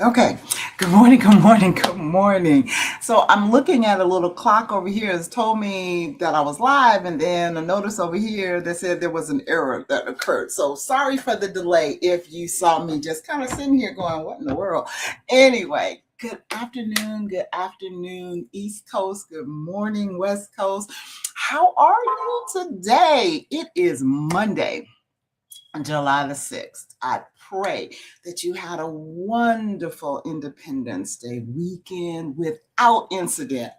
Okay. Good morning. Good morning. Good morning. So I'm looking at a little clock over here. It's told me that I was live, and then a notice over here that said there was an error that occurred. So sorry for the delay if you saw me just kind of sitting here going, what in the world? Anyway, good afternoon, East Coast. Good morning, West Coast. How are you today? It is Monday, July the 6th. I pray that you had a wonderful Independence Day weekend without incident.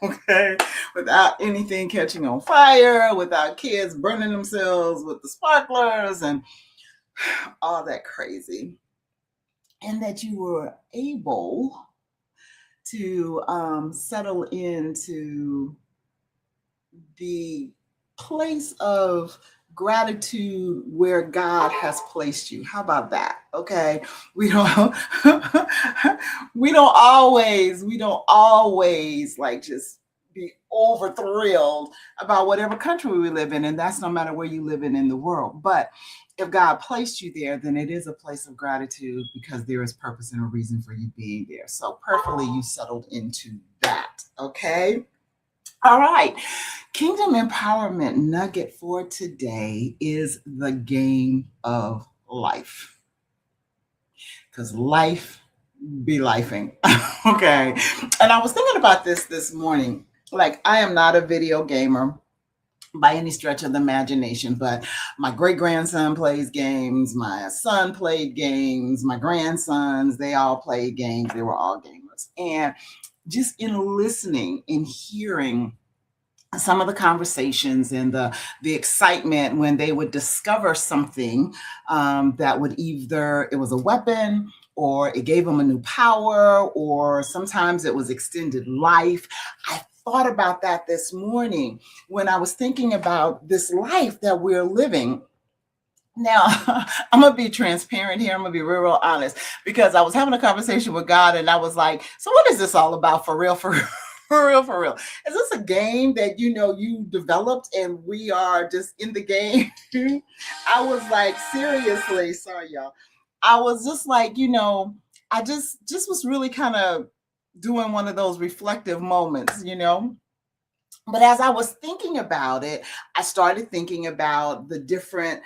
Okay, without anything catching on fire, without kids burning themselves with the sparklers and all that crazy. And that you were able to settle into the place of gratitude where God has placed you. How about that? Okay. We don't we don't always like just be over thrilled about whatever country we live in, and that's no matter where you live in the world. But if God placed you there, then it is a place of gratitude because there is purpose and a reason for you being there. So perfectly you settled into that. Okay. All right. Kingdom Empowerment Nugget for today is the game of life. Because life be lifing. Okay. And I was thinking about this morning. Like, I am not a video gamer by any stretch of the imagination, but my great grandson plays games. My son played games. My grandsons, they all played games. They were all gamers. And just in listening and hearing some of the conversations and the excitement when they would discover something that would either it was a weapon or it gave them a new power or sometimes it was extended life. I thought about that this morning when I was thinking about this life that we're living now. I'm gonna be transparent here. I'm gonna be real honest because I was having a conversation with God and I was like, so what is this all about for real? For real? For real, for real. Is this a game that you developed and we are just in the game? I was like, seriously, sorry, y'all. I was just like, I just was really kind of doing one of those reflective moments. But as I was thinking about it, I started thinking about the different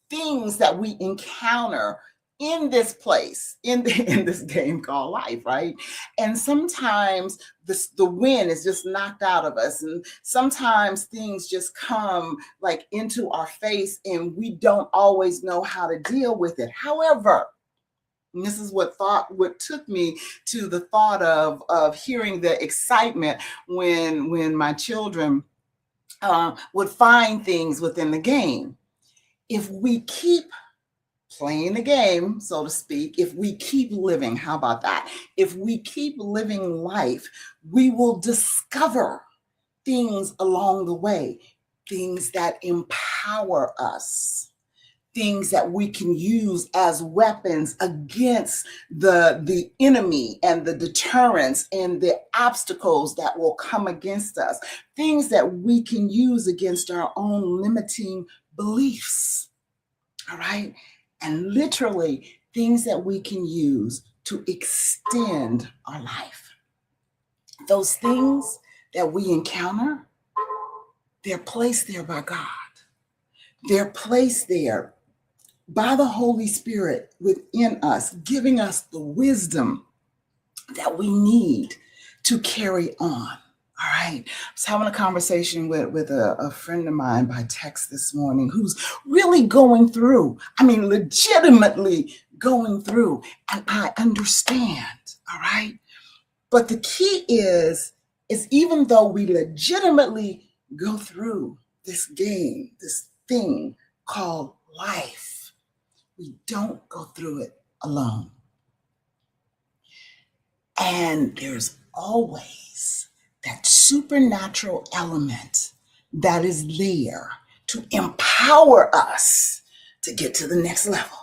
things that we encounter in this place, in this game called life, right? And sometimes the wind is just knocked out of us, and sometimes things just come like into our face, and we don't always know how to deal with it. However, and this is what took me to the thought of hearing the excitement when my children would find things within the game. If we keep playing the game, so to speak, if we keep living, how about that? If we keep living life, we will discover things along the way, things that empower us, things that we can use as weapons against the enemy and the deterrence and the obstacles that will come against us, things that we can use against our own limiting beliefs. All right. And literally things that we can use to extend our life. Those things that we encounter, they're placed there by God. They're placed there by the Holy Spirit within us, giving us the wisdom that we need to carry on. All right. I was having a conversation with a friend of mine by text this morning who's really going through, I mean, legitimately going through, and I understand. All right. But the key is even though we legitimately go through this game, this thing called life, we don't go through it alone. And there's always that supernatural element that is there to empower us to get to the next level.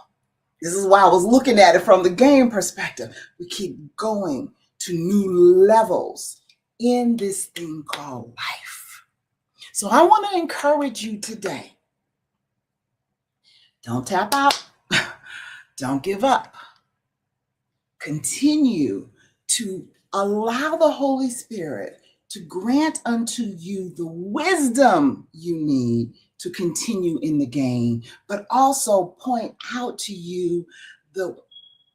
This is why I was looking at it from the game perspective. We keep going to new levels in this thing called life. So I want to encourage you today. Don't tap out. Don't give up. Continue to allow the Holy Spirit to grant unto you the wisdom you need to continue in the game, but also point out to you the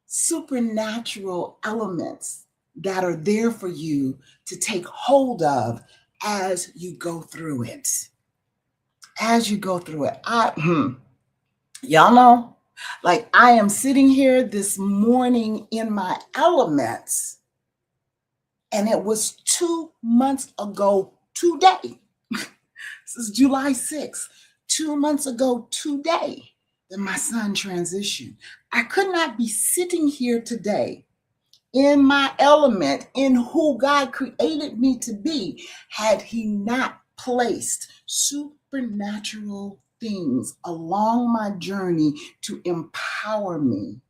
supernatural elements that are there for you to take hold of as you go through it. As you go through it. Y'all know, like I am sitting here this morning in my elements, and it was 2 months ago today. This is July 6th. 2 months ago today that my son transitioned. I could not be sitting here today in my element, in who God created me to be, had he not placed supernatural things along my journey to empower me,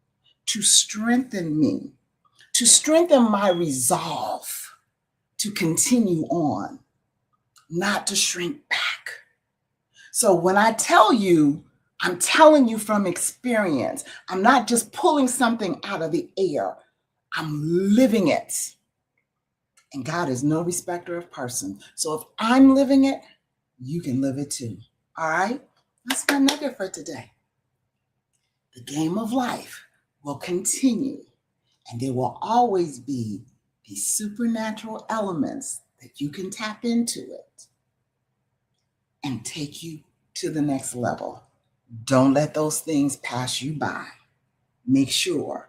to strengthen me, to strengthen my resolve to continue on, not to shrink back. So when I tell you, I'm telling you from experience. I'm not just pulling something out of the air. I'm living it. And God is no respecter of person. So if I'm living it, you can live it too. All right? That's my nugget for today. The game of life will continue, and there will always be these supernatural elements that you can tap into it and take you to the next level. Don't let those things pass you by. Make sure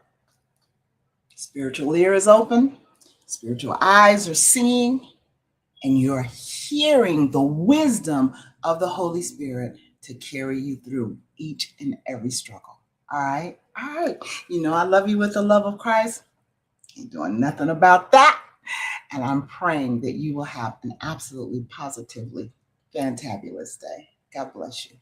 spiritual ear is open, spiritual eyes are seeing, and you're hearing the wisdom of the Holy Spirit to carry you through each and every struggle. All right? All right. You know, I love you with the love of Christ. Ain't doing nothing about that. And I'm praying that you will have an absolutely positively fantabulous day. God bless you.